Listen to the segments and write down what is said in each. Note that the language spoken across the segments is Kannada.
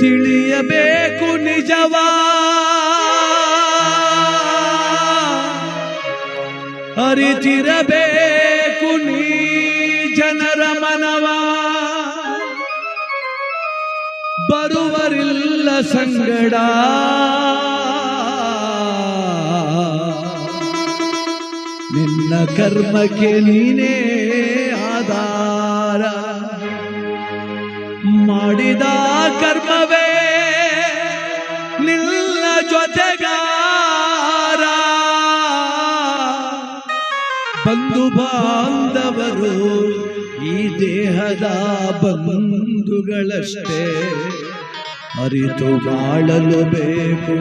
ತಿಳಿಯಬೇಕು ನಿಜವಾ, ಅರಿತಿರಬೇಕು ನೀ ಜನರ ಮನವ. ಬರುವರಿಲ್ಲ ಸಂಗಡ, ನಿನ್ನ ಕರ್ಮಕ್ಕೆ ನೀನೇ ಆಧಾರ. ಮಾಡಿದ ಕರ್ಮವೇ ನಿನ್ನ ಜೊತೆಗಾರ. ಬಂಧು ಬಾಂಧವರು ಈ ದೇಹದ ಬಂಧುಗಳಷ್ಟೇ, ಅರಿತು ಬಾಳಲು ಬೇಕು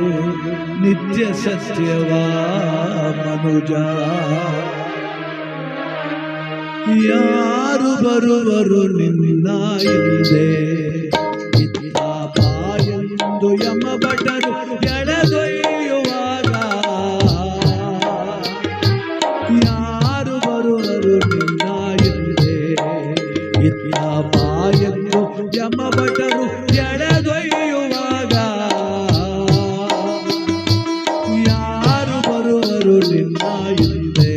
ನಿತ್ಯ ಸತ್ಯವಾ ಮನುಜ. ಯಾರು ಬರುವರು ನಿನ್ನ ಹಿಂದೆ, ಇತ್ತ ಬಾಯೆಂದು ಯಮ ಭಟರು ಎಳೆದೊಯ್ಯುವಾಗ. ಯಾರು ಬರುವರು ನಿನ್ನ ಹಿಂದೆ, ಇತ್ತ ಬಾಯೆಂದು ಯಮ ಭಟರು ಎಳೆದೊಯ್ಯುವಾಗ. ಯಾರು ಬರುವರು ನಿನ್ನ ಹಿಂದೆ.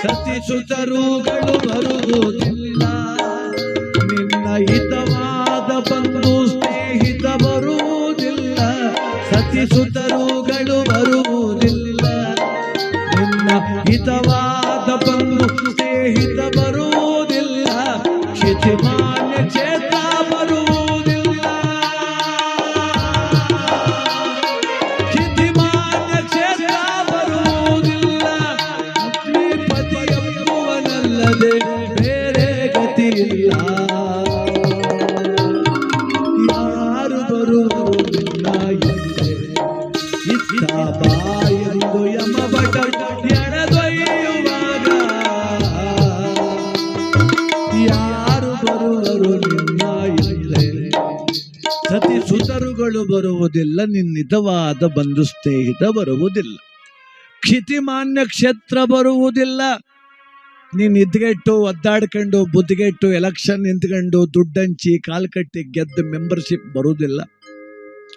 ಸತಿಸುತರುಗಳು ಬರುವುದಿಲ್ಲ, ನಿನ್ನ ಹಿತವಾದ ಬಂಧು ಸ್ನೇಹಿತ ಬರುವುದಿಲ್ಲ. ಸತಿಸುತರುಗಳು ಬರುವುದಿಲ್ಲ, ನಿನ್ನ ಹಿತವಾದ ಬಂಧು ಸ್ನೇಹಿತ ಬರುವುದಿಲ್ಲ. ಕ್ಷಿತಿಮಾನ್ಯ ಕ್ಷೇತ್ರ ಬರುವುದಿಲ್ಲ, ಕ್ಷಿತಿಮಾನ್ಯ ಕ್ಷೇತ್ರ ಬರುವುದಿಲ್ಲ. ಅಗ್ನಿಪತಿಯಲ್ಲದೆ ಬೇರೆ ಗತಿ ಇಲ್ಲ. ಯಾರು ಬರುವರು ನಿನ್ನ ಹಿಂದೆ, ಇತ್ತ ಬಾಯೆಂದು ಯಮ ಭಟ ಎಳೆದೊಯ್ಯುವಾಗ. ಯಾರು ಬರುವರು ನಿನ್ನ ಹಿಂದೆ. ಸತಿ ಸುತರುಗಳು ಬರುವುದಿಲ್ಲ, ನಿನ್ನಿತವಾದ ಬಂಧು ಸ್ನೇಹಿತ ಬರುವುದಿಲ್ಲ. ಕ್ಷಿತಿಮಾನ್ಯ ಕ್ಷೇತ್ರ ಬರುವುದಿಲ್ಲ. ನೀನು ಇದ್ಗೆಟ್ಟು ಒದ್ದಾಡ್ಕೊಂಡು ಬುದ್ಧಿಗೆಟ್ಟು ಎಲೆಕ್ಷನ್ ನಿಂತ್ಕೊಂಡು ದುಡ್ಡಂಚಿ ಕಾಲು ಕಟ್ಟಿ ಗೆದ್ದ ಮೆಂಬರ್ಶಿಪ್ ಬರುವುದಿಲ್ಲ.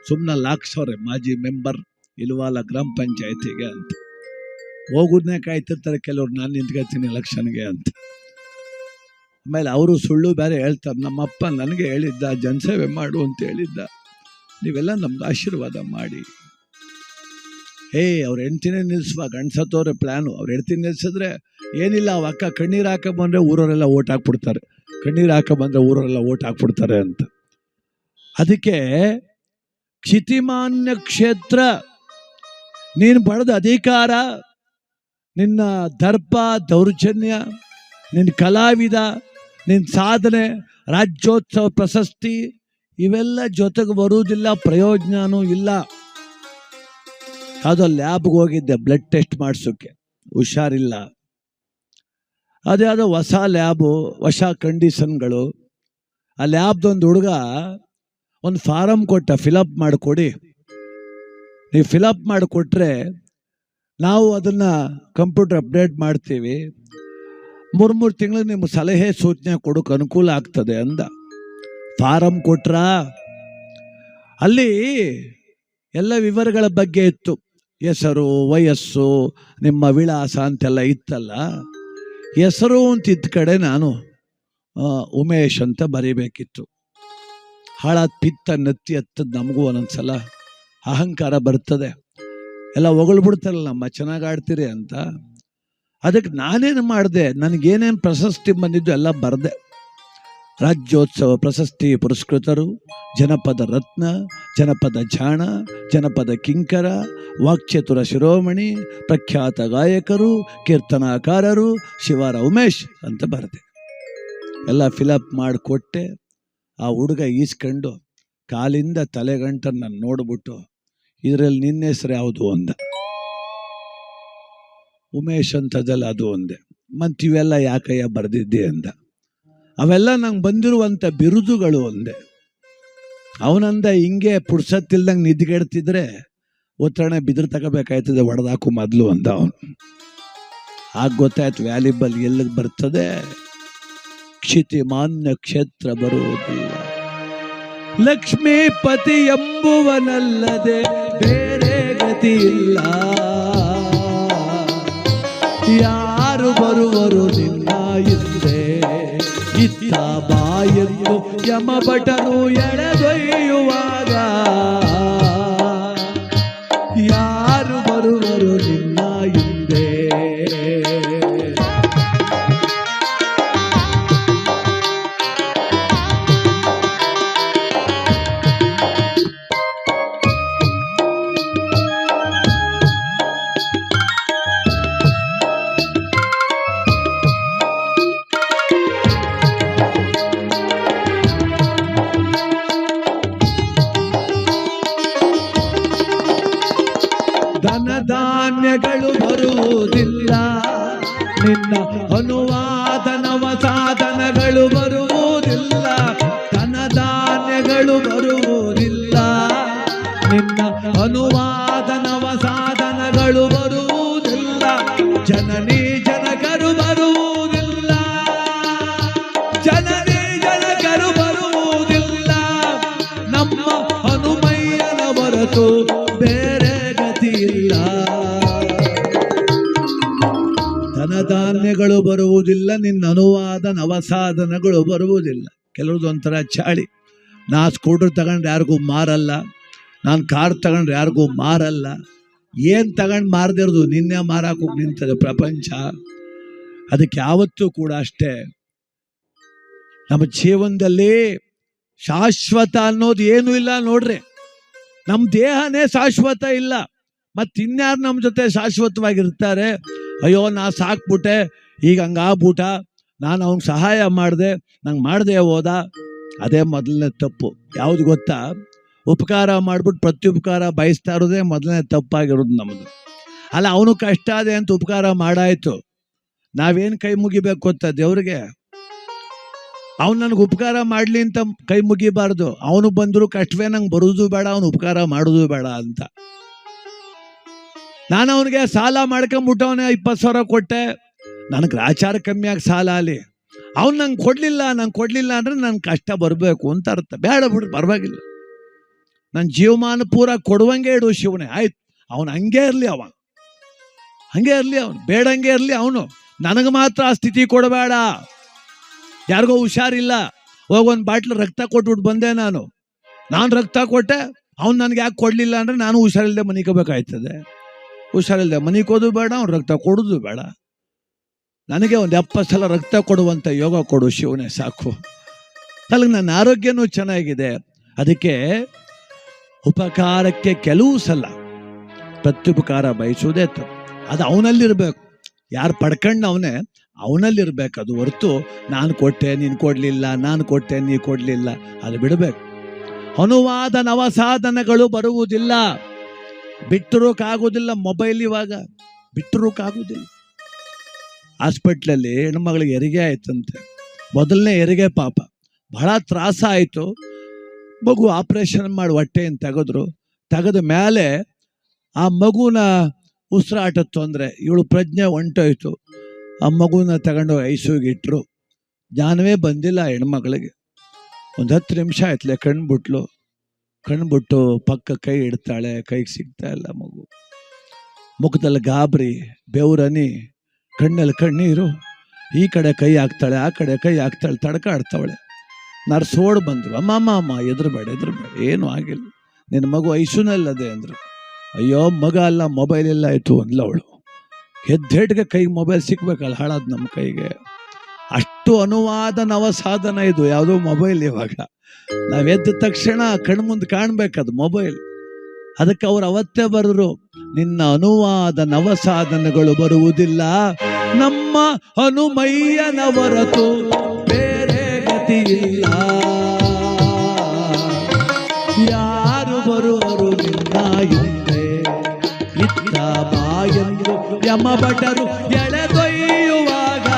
ಸುಮ್ಮನೆ ಲಾಕ್ಸವ್ರೆ ಮಾಜಿ ಮೆಂಬರ್ ಇಲ್ವಾಲ ಗ್ರಾಮ ಪಂಚಾಯತಿಗೆ ಅಂತ. ಹೋಗೋದನ್ನೇ ಕಾಯ್ತಿರ್ತಾರೆ ಕೆಲವ್ರು, ನಾನು ನಿಂತ್ಕೊಳ್ತೀನಿ ಎಲೆಕ್ಷನ್ಗೆ ಅಂತ. ಆಮೇಲೆ ಅವರು ಸುಳ್ಳು ಬೇರೆ ಹೇಳ್ತಾರೆ. ನಮ್ಮಪ್ಪ ನನಗೆ ಹೇಳಿದ್ದ ಜನಸೇವೆ ಮಾಡು ಅಂತ ಹೇಳಿದ್ದ, ನೀವೆಲ್ಲ ನಮ್ಗೆ ಆಶೀರ್ವಾದ ಮಾಡಿ. ಅವ್ರ ಹೆಂಡ್ತಿನೇ ನಿಲ್ಲಿಸುವ ಗಂಡ್ಸತ್ತವ್ರೆ ಪ್ಲ್ಯಾನು. ಅವ್ರ ಹೆಂಡ್ತಿ ನಿಲ್ಲಿಸಿದ್ರೆ ಏನಿಲ್ಲ, ಅವ ಅಕ್ಕ ಕಣ್ಣೀರು ಹಾಕ ಬಂದರೆ ಊರವರೆಲ್ಲ ಓಟ್ ಹಾಕ್ಬಿಡ್ತಾರೆ, ಕಣ್ಣೀರು ಹಾಕ ಬಂದರೆ ಊರವರೆಲ್ಲ ಓಟ್ ಹಾಕ್ಬಿಡ್ತಾರೆ ಅಂತ. ಅದಕ್ಕೆ ಕ್ಷಿತಿಮಾನ್ಯ ಕ್ಷೇತ್ರ, ನೀನು ಪಡೆದ ಅಧಿಕಾರ, ನಿನ್ನ ದರ್ಪ ದೌರ್ಜನ್ಯ, ನಿನ್ನ ಕಲಾವಿದ, ನಿನ್ನ ಸಾಧನೆ, ರಾಜ್ಯೋತ್ಸವ ಪ್ರಶಸ್ತಿ ಇವೆಲ್ಲ ಜೊತೆಗೆ ಬರುವುದಿಲ್ಲ, ಪ್ರಯೋಜನವೂ ಇಲ್ಲ. ಯಾವುದೋ ಲ್ಯಾಬ್ಗೆ ಹೋಗಿದ್ದೆ ಬ್ಲಡ್ ಟೆಸ್ಟ್ ಮಾಡಿಸೋಕ್ಕೆ, ಹುಷಾರಿಲ್ಲ. ಅದ್ಯಾವುದೋ ಹೊಸ ಲ್ಯಾಬು, ಹೊಸ ಕಂಡೀಷನ್ಗಳು. ಆ ಲ್ಯಾಬ್ದೊಂದು ಹುಡುಗ ಒಂದು ಫಾರಮ್ ಕೊಟ್ಟ, ಫಿಲಪ್ ಮಾಡಿಕೊಡಿ. ನೀವು ಫಿಲಪ್ ಮಾಡಿಕೊಟ್ರೆ ನಾವು ಅದನ್ನು ಕಂಪ್ಯೂಟರ್ ಅಪ್ಡೇಟ್ ಮಾಡ್ತೀವಿ, 3 ತಿಂಗಳು ನಿಮ್ಗೆ ಸಲಹೆ ಸೂಚನೆ ಕೊಡೋಕೆ ಅನುಕೂಲ ಆಗ್ತದೆ ಅಂದ. ಫಾರಮ್ ಕೊಟ್ರ, ಅಲ್ಲಿ ಎಲ್ಲ ವಿವರಗಳ ಬಗ್ಗೆ ಇತ್ತು, ಹೆಸರು, ವಯಸ್ಸು, ನಿಮ್ಮ ವಿಳಾಸ ಅಂತೆಲ್ಲ ಇತ್ತಲ್ಲ. ಹೆಸರು ಅಂತಿದ್ದ ಕಡೆ ನಾನು ಉಮೇಶ್ ಅಂತ ಬರೀಬೇಕಿತ್ತು. ಹಾಳಾದ ಪಿತ್ತ ನೆತ್ತಿ ಹತ್ತದ ನಮಗೂ ಒಂದೊಂದ್ಸಲ ಅಹಂಕಾರ ಬರ್ತದೆ. ಎಲ್ಲ ಹೊಗಳ್ಬಿಡ್ತಾರಲ್ಲ, ನಮ್ಮ ಚೆನ್ನಾಗಿ ಆಡ್ತೀರಿ ಅಂತ. ಅದಕ್ಕೆ ನಾನೇನು ಮಾಡಿದೆ, ನನಗೇನೇನು ಪ್ರಶಸ್ತಿ ಬಂದಿದ್ದು ಎಲ್ಲ ಬರೆದೆ. ರಾಜ್ಯೋತ್ಸವ ಪ್ರಶಸ್ತಿ ಪುರಸ್ಕೃತರು, ಜನಪದ ರತ್ನ, ಜನಪದ ಜಾಣ, ಜನಪದ ಕಿಂಕರ, ವಾಕ್ಚತುರ ಶಿರೋಮಣಿ, ಪ್ರಖ್ಯಾತ ಗಾಯಕರು, ಕೀರ್ತನಾಕಾರರು, ಶಿವಾರ ಉಮೇಶ್ ಅಂತ ಬರೆದೆ. ಎಲ್ಲ ಫಿಲಪ್ ಮಾಡಿಕೊಟ್ಟೆ. ಆ ಹುಡುಗ ಈಸ್ಕೊಂಡು ಕಾಲಿಂದ ತಲೆಗಂಟ ನಾನು ನೋಡ್ಬಿಟ್ಟು, ಇದರಲ್ಲಿ ನಿನ್ನ ಹೆಸರು ಯಾವುದು ಅಂದ. ಉಮೇಶ್ ಅಂತದಲ್ಲ ಅದು ಒಂದೇ. ಮತ್ತು ಇವೆಲ್ಲ ಯಾಕಯ್ಯ ಬರೆದಿದ್ದೆ ಅಂದ. ಅವೆಲ್ಲ ನಂಗೆ ಬಂದಿರುವಂಥ ಬಿರುದುಗಳು ಒಂದೇ. ಅವನಂದ ಹಿಂಗೆ ಪುಡ್ಸತ್ತಿಲ್ದಂಗೆ ನಿದ್ಗೆಡ್ತಿದ್ರೆ ಒತ್ತಡ ಬಿದ್ರು ತಗೋಬೇಕಾಯ್ತದೆ, ಹೊಡೆದಾಕು ಮೊದಲು ಅಂದ ಅವನು. ಆಗ ಗೊತ್ತಾಯ್ತು ವ್ಯಾಲಿಬಲ್ ಎಲ್ಲಿಗೆ ಬರ್ತದೆ, ಕ್ಷಿತಿಮಾನ್ಯ ಕ್ಷೇತ್ರ ಬರುವುದಿಲ್ಲ. ಲಕ್ಷ್ಮೀಪತಿ ಎಂಬುವನಲ್ಲದೆ ಬೇರೆ ಗತಿ ಇಲ್ಲ. ಯಾರು ಬರುವರು ನಿನ್ನ ಹಿಂದೆ, ಇತ್ತ ಬಾಯನ್ನು ಯಮಭಟರು ಎಳೆದೊಯ್ಯುವಾಗ. ಯಾರು ಬರುವರು ನಿನ್ನ ಹಿಂದೆ. ಧನಧಾನ್ಯಗಳು ಬರುವುದಿಲ್ಲ, ನಿನ್ನ ಅನುವಾದ ನವ ಸಾಧನಗಳು ಬರುವುದಿಲ್ಲ. ಧನಧಾನ್ಯಗಳು ಬರುವುದಿಲ್ಲ, ನಿನ್ನ ಅನುವಾದ ನವ ಸಾಧನಗಳು ಬರುವುದಿಲ್ಲ. ಜನನಿ ಜನಕರು ಬರುವುದಿಲ್ಲ, ಜನನಿ ಜನಕರು ಬರುವುದಿಲ್ಲ. ನಮ್ಮ ಹನುಮಯ್ಯನ ಹೊರತು ಬೇರೆ ಇಲ್ಲ. ಧನಧಾನ್ಯಗಳು ಬರುವುದಿಲ್ಲ, ನಿನ್ನ ಅನುವಾದ ನವಸಾಧನಗಳು ಬರುವುದಿಲ್ಲ. ಕೆಲವ್ರದ್ದು ಒಂಥರ ಚಾಳಿ, ನಾ ಸ್ಕೂಟರ್ ತಗೊಂಡ್ರೆ ಯಾರಿಗೂ ಮಾರಲ್ಲ, ನಾನು ಕಾರ್ ತಗೊಂಡ್ರೆ ಯಾರಿಗೂ ಮಾರಲ್ಲ. ಏನು ತಗೊಂಡು ಮಾರದಿರೋದು ನಿನ್ನೆ ಮಾರಾಕೋಗಿ ನಿಂತದೆ ಪ್ರಪಂಚ. ಅದಕ್ಕೆ ಯಾವತ್ತೂ ಕೂಡ ಅಷ್ಟೇ, ನಮ್ಮ ಜೀವನದಲ್ಲಿ ಶಾಶ್ವತ ಅನ್ನೋದು ಏನೂ ಇಲ್ಲ ನೋಡ್ರಿ. ನಮ್ಮ ದೇಹನೇ ಶಾಶ್ವತ ಇಲ್ಲ, ಮತ್ತಿನ್ಯಾರು ನಮ್ಮ ಜೊತೆ ಶಾಶ್ವತವಾಗಿರ್ತಾರೆ? ಅಯ್ಯೋ ನಾ ಸಾಕ್ಬಿಟ್ಟೆ, ಈಗ ಹಂಗಾಗ್ಬಿಟ್ಟ, ನಾನು ಅವ್ನಿಗೆ ಸಹಾಯ ಮಾಡಿದೆ, ನಂಗೆ ಮಾಡದೆ ಹೋದ. ಅದೇ ಮೊದಲನೇ ತಪ್ಪು. ಯಾವುದು ಗೊತ್ತಾ? ಉಪಕಾರ ಮಾಡ್ಬಿಟ್ಟು ಪ್ರತ್ಯುಪಕಾರ ಬಯಸ್ತಾ ಇರೋದೇ ಮೊದಲನೇ ತಪ್ಪಾಗಿರೋದು ನಮ್ಮದು. ಅಲ್ಲ, ಅವನು ಕಷ್ಟ ಅದೇ ಅಂತ ಉಪಕಾರ ಮಾಡಾಯ್ತು, ನಾವೇನು ಕೈ ಮುಗಿಬೇಕು ಗೊತ್ತಾ ದೇವ್ರಿಗೆ? ಅವ್ನು ನನಗೆ ಉಪಕಾರ ಮಾಡಲಿ ಅಂತ ಕೈ ಮುಗಿಬಾರ್ದು. ಅವನು ಬಂದರೂ ಕಷ್ಟವೇ, ನಂಗೆ ಬರೋದು ಬೇಡ, ಅವನು ಉಪಕಾರ ಮಾಡೋದು ಬೇಡ ಅಂತ. ನಾನು ಅವನಿಗೆ ಸಾಲ ಮಾಡ್ಕೊಂಬಿಟ್ಟವನೇ, 20,000 ಕೊಟ್ಟೆ, ನನಗೆ ಗ್ರಾಚಾರ ಕಮ್ಮಿಯಾಗಿ ಸಾಲ ಅಲ್ಲಿ. ಅವ್ನು ನಂಗೆ ಕೊಡಲಿಲ್ಲ ಅಂದರೆ ನನ್ನ ಕಷ್ಟ ಬರಬೇಕು ಅಂತ ಅರ್ಥ. ಬೇಡ ಬಿಡು, ಪರವಾಗಿಲ್ಲ, ನನ್ನ ಜೀವಮಾನ ಪೂರ ಕೊಡುವಂಗೆ ಇಡು ಶಿವನೇ, ಆಯ್ತು. ಅವನು ಹಂಗೆ ಇರಲಿ, ಹಂಗೆ ಇರಲಿ, ಅವನು ಬೇಡಂಗೆ ಇರಲಿ. ಅವನು ನನಗೆ ಮಾತ್ರ ಆ ಸ್ಥಿತಿ ಕೊಡಬೇಡ. ಯಾರಿಗೋ ಹುಷಾರಿಲ್ಲ, ಹೋಗೊಂದು ಬಾಟ್ಲು ರಕ್ತ ಕೊಟ್ಬಿಟ್ಟು ಬಂದೆ ನಾನು ರಕ್ತ ಕೊಟ್ಟೆ, ಅವ್ನು ನನಗೆ ಯಾಕೆ ಕೊಡಲಿಲ್ಲ ಅಂದರೆ ನಾನು ಹುಷಾರಿಲ್ಲದೆ ಮನಿಕೋಬೇಕಾಯ್ತದೆ. ಹುಷಾರಿಲ್ಲದೆ ಮನಿಕೋದು ಬೇಡ, ಅವ್ನು ರಕ್ತ ಕೊಡೋದು ಬೇಡ. ನನಗೆ ಒಂದು 70 ಸಲ ರಕ್ತ ಕೊಡುವಂಥ ಯೋಗ ಕೊಡು ಶಿವನೇ, ಸಾಕು. ಅಲ್ಲಿಗೆ ನನ್ನ ಆರೋಗ್ಯನೂ ಚೆನ್ನಾಗಿದೆ. ಅದಕ್ಕೆ ಉಪಕಾರಕ್ಕೆ ಕೆಲವು ಸಲ ಪ್ರತ್ಯುಪಕಾರ ಬಯಸುವುದೇ ತಪ್ಪು. ಅದು ಅವನಲ್ಲಿರಬೇಕು. ಯಾರು ಪಡ್ಕೊಂಡು ಅವನಲ್ಲಿರ್ಬೇಕು ಅದು ಹೊರತು ನಾನು ಕೊಟ್ಟೆ ನೀನು ಕೊಡಲಿಲ್ಲ, ನಾನು ಕೊಟ್ಟೆ ನೀ ಕೊಡಲಿಲ್ಲ, ಅದು ಬಿಡಬೇಕು. ಅನುವಾದ ನವಸಾಧನಗಳು ಬರುವುದಿಲ್ಲ, ಬಿಟ್ಟಿರೋಕ್ಕಾಗೋದಿಲ್ಲ. ಮೊಬೈಲ್ ಇವಾಗ ಬಿಟ್ಟಿರೋಕ್ಕಾಗೋದಿಲ್ಲ. ಹಾಸ್ಪಿಟ್ಲಲ್ಲಿ ಹೆಣ್ಮಗಳಿಗೆ ಹೆರಿಗೆ ಆಯ್ತಂತೆ, ಮೊದಲನೇ ಹೆರಿಗೆ, ಪಾಪ ಬಹಳ ತ್ರಾಸ ಆಯಿತು. ಮಗು ಆಪ್ರೇಷನ್ ಮಾಡಿ ಹೊಟ್ಟೆಯನ್ನು ತೆಗೆದ ಮೇಲೆ ಆ ಮಗುನ ಉಸಿರಾಟದ ತೊಂದರೆ, ಇವಳು ಪ್ರಜ್ಞೆ ಹೊಂಟೋಯ್ತು. ಆ ಮಗುನ ತಗೊಂಡು ಐಸಿಯುಗೆ ಇಟ್ಟರು. ಜ್ಞಾನವೇ ಬಂದಿಲ್ಲ ಹೆಣ್ಮಗಳಿಗೆ. ಒಂದು 10 ನಿಮಿಷ ಆಯ್ತಲೆ ಕಣ್ಬಿಟ್ಟು ಪಕ್ಕ ಕೈ ಇಡ್ತಾಳೆ, ಕೈಗೆ ಸಿಗ್ತಾ ಇಲ್ಲ ಮಗು. ಮುಖದಲ್ಲಿ ಗಾಬರಿ, ಬೆವರನಿ, ಕಣ್ಣಲ್ಲಿ ಕಣ್ಣೀರು. ಈ ಕಡೆ ಕೈ ಹಾಕ್ತಾಳೆ, ಆ ಕಡೆ ಕೈ ಹಾಕ್ತಾಳೆ, ತಡ್ಕಾಡ್ತಾವಳೆ. ನರ್ಸ್ ಓಡ್ ಬಂದರು, ಅಮ್ಮ ಎದುರುಬೇಡ, ಏನೂ ಆಗಿಲ್ಲ, ನಿನ್ನ ಮಗು ಐಸಿಯುನಲ್ಲದೆ ಅಂದರು. ಅಯ್ಯೋ ಮಗ ಅಲ್ಲ, ಮೊಬೈಲ್ ಎಲ್ಲ ಆಯಿತು ಅಂದ್ಲ ಅವಳು. ಹೆದ್ದೇಟ್ಗೆ ಕೈಗೆ ಮೊಬೈಲ್ ಸಿಕ್ಬೇಕಲ್ಲ, ಹಾಳಾದ್ ನಮ್ಮ ಕೈಗೆ. ಅಷ್ಟು ಅನುವಾದ ನವಸಾಧನ ಇದು, ಯಾವುದೋ ಮೊಬೈಲ್. ಇವಾಗ ನಾವು ಎದ್ದ ತಕ್ಷಣ ಕಣ್ಮುಂದೆ ಕಾಣ್ಬೇಕದು ಮೊಬೈಲ್. ಅದಕ್ಕೆ ಅವ್ರು ಅವತ್ತೇ ಬರೆದ್ರು, ನಿನ್ನ ಅನುವಾದ ನವಸಾಧನಗಳು ಬರುವುದಿಲ್ಲ, ನಮ್ಮ ಹನುಮಯ್ಯನ ಹೊರತು ಬೇರೆ ಗತಿ ಇಲ್ಲ. ಯಾರು ಬರುವರು ನಿನ್ನ ಹಿಂದೆ, ಇತ್ತ ಬಾಯನ್ನು ಯಮಭಟರು ಎಳೆದೊಯ್ಯುವಾಗ.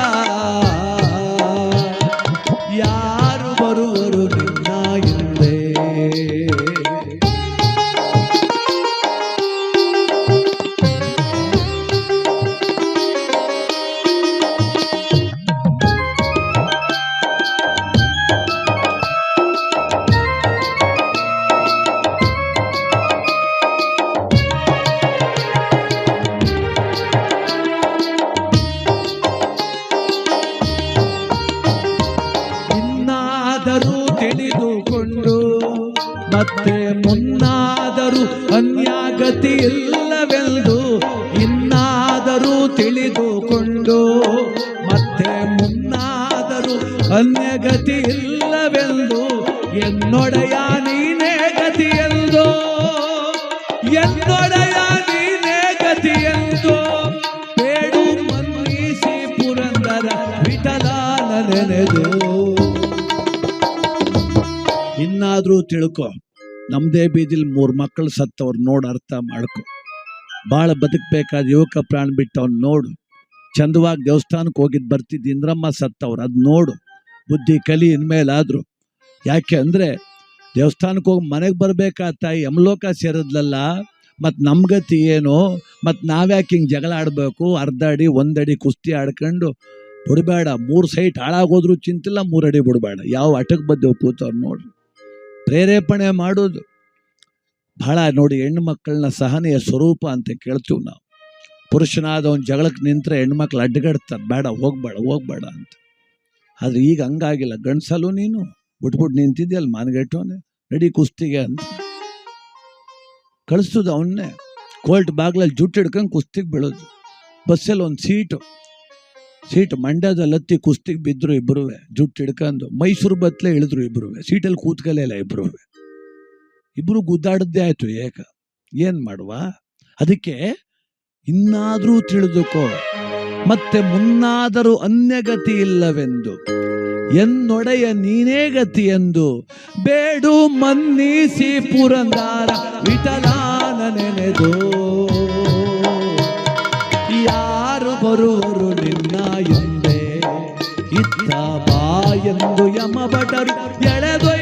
ಮತ್ತೆ ಮುನ್ನಾದರೂ ಅನ್ಯಾಗತಿ ಇಲ್ಲವೆಂದು ಇನ್ನಾದರೂ ತಿಳಿದುಕೊಂಡು, ಮತ್ತೆ ಮುನ್ನಾದರೂ ಅನ್ಯಗತಿ ಇಲ್ಲವೆಂದು ಎನ್ನೊಡೆಯ ನೀನೇ ಗತಿಯೆಂದು, ಎನ್ನೊಡೆಯ ನೀನೇ ಗತಿಯೆಂದು ಬೇಡು ಮನ್ನಿಸಿ ಪುರಂದರ ವಿಠಲನ ನೆನೆದು. ಇನ್ನಾದ್ರೂ ತಿಳ್ಕೊ, ನಮ್ದೇ ಬೀದಿಲ್ 3 ಮಕ್ಕಳು ಸತ್ತವ್ರು ನೋಡು, ಅರ್ಥ ಮಾಡ್ಕೊ. ಭಾಳ ಬದುಕಬೇಕಾದ ಯುವಕ ಪ್ರಾಣ ಬಿಟ್ಟವ್ನು ನೋಡು. ಚಂದವಾಗಿ ದೇವಸ್ಥಾನಕ್ಕೆ ಹೋಗಿದ್ದು ಬರ್ತಿದ್ದು ಇಂದ್ರಮ್ಮ ಸತ್ತವ್ರು, ಅದು ನೋಡು. ಬುದ್ಧಿ ಕಲಿ ಇನ್ಮೇಲಾದ್ರು. ಯಾಕೆ ಅಂದರೆ ದೇವಸ್ಥಾನಕ್ಕೆ ಹೋಗಿ ಮನೆಗೆ ಬರಬೇಕಾದ ತಾಯಿ ಯಮಲೋಕ ಸೇರಿದ್ಲಲ್ಲ, ಮತ್ತು ನಮ್ಮ ಗತಿ ಏನು? ಮತ್ತು ನಾವ್ಯಾಕೆ ಹಿಂಗೆ ಜಗಳ ಆಡಬೇಕು? ಅರ್ಧ ಅಡಿ 1 ಅಡಿ ಕುಸ್ತಿ ಆಡ್ಕೊಂಡು ಬಿಡಬೇಡ. 3 ಸೈಟ್ ಹಾಳಾಗೋದ್ರೂ ಚಿಂತಿಲ್ಲ, 3 ಅಡಿ ಬಿಡಬೇಡ. ಯಾವ ಅಟಕ್ ಬದ್ದೇವು ಕೂತವ್ರು ನೋಡ್ರಿ. ಪ್ರೇರೇಪಣೆ ಮಾಡೋದು ಬಹಳ ನೋಡಿ. ಹೆಣ್ಣು ಮಕ್ಕಳನ್ನ ಸಹನೆಯ ಸ್ವರೂಪ ಅಂತ ಕೇಳ್ತೀವಿ ನಾವು. ಪುರುಷನಾದವನು ಜಗಳಕ್ಕೆ ನಿಂತರೆ ಹೆಣ್ಮಕ್ಳು ಅಡ್ಡಗಡ್ತಾರೆ, ಬೇಡ ಹೋಗ್ಬೇಡ ಅಂತ. ಆದರೆ ಈಗ ಹಂಗಾಗಿಲ್ಲ. ಗಂಡಸಲು ನೀನು ಬಿಟ್ಬಿಟ್ಟು ನಿಂತಿದ್ಯಲ್ಲ ಮಾನಗೆಟ್ಟವನೇ, ನಡಿ ಕುಸ್ತಿಗೆ ಅಂತ ಕಳಿಸ್ತದ ಅವನ್ನೇ. ಕೋರ್ಟ್ ಬಾಗ್ಲಲ್ಲಿ ಜುಟ್ಟು ಹಿಡ್ಕೊಂಡು ಕುಸ್ತಿಗೆ ಬೀಳೋದು. ಬಸ್ಸಲ್ಲಿ ಒಂದು ಸೀಟು ಮಂಡ್ಯದಲ್ಲಿ ಹತ್ತಿ ಕುಸ್ತಿಗೆ ಬಿದ್ದರು ಇಬ್ಬರೂ, ಜುಟ್ಟು ಹಿಡ್ಕೊಂಡು. ಮೈಸೂರು ಬತ್ತಲೇ ಇಳಿದ್ರು ಇಬ್ಬರೂ, ಸೀಟಲ್ಲಿ ಕೂತ್ಕಲೇ ಇಲ್ಲ ಇಬ್ಬರು ಗುದ್ದಾಡದ್ದೇ ಆಯ್ತು ಏಕ. ಏನು ಮಾಡುವ? ಅದಕ್ಕೆ ಇನ್ನಾದರೂ ತಿಳಿದುಕೋ, ಮತ್ತೆ ಮುನ್ನಾದರೂ ಅನ್ಯಗತಿ ಇಲ್ಲವೆಂದು ಎನ್ನೊಡೆಯ ನೀನೇ ಗತಿ ಎಂದು ಬೇಡು ಮನ್ನಿಸಿ ಪುರಂದರ ವಿಠಲನ ನೆನೆದು. ಯಾರು ಬರುವರು ನಿನ್ನ ಹಿಂದೆ ಇತ್ತ ಬಾ ಎಂದು ಯಮ ಭಟರು ಎಳೆದೊಯ್ದರು